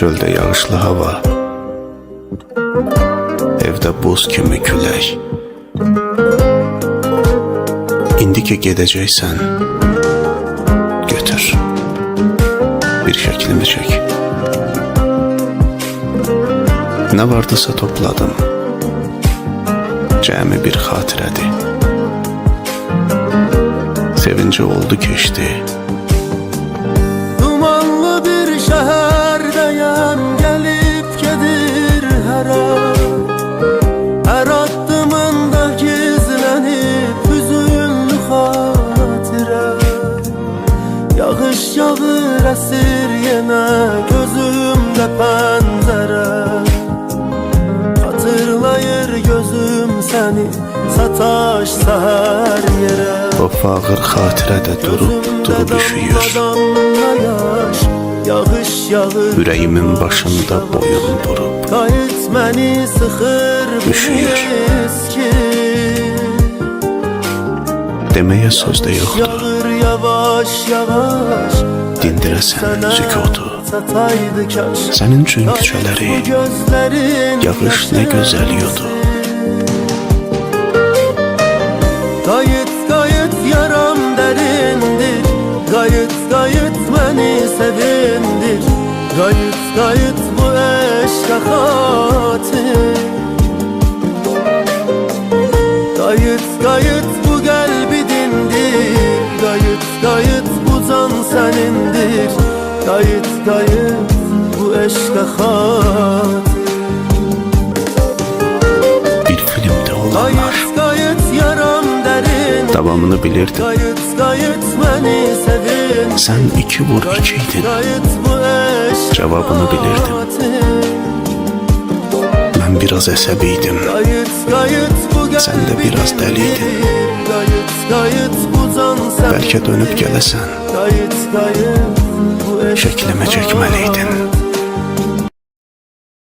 Çöldə yağışlı hava, evdə buz kimi külək. İndi ki gedəcəksən, götür, bir şəklimi çək. Nə vardısa topladım, cəmi bir xatirədir. Sevinci oldu keçdi. Dumanlı bir şəhərdəyəm, gəlib gedir hər an. Hər addımında gizlənib hüzünlü xatirə. Yağış yağır, əsir yenə gözümdə pəncərə. Hatırlayır gözüm səni sataşsa hər yerə. O fağır xatirədə durub üşüyür. Ürəyimin başında boyun vurub Qayıt məni sıxır üşüyür. Deməyə söz də yoxdur, yavaş yavaş dindirəsən sükutu. Sənin üçün küçələri yağış nə gözəl yudu. Qayıt qayıt yaram dərindir, qayıt qayıt məni sevindir. Qayıt qayıt bu eşqə xatir. Qayıt qayıt bu qəlbi dindir, qayıt qayıt bu can sənindir. Qayıt qayıt bu eşqə xatir. Bir filmdə olanlar, davamını bilirdim. Sən 2 vur 2 idin, cavabını bilirdim. Mən biraz əsəbiydim, sən də biraz dəliydin. Bəlkə dönüb gələsən, şəklimi çəkməliydin.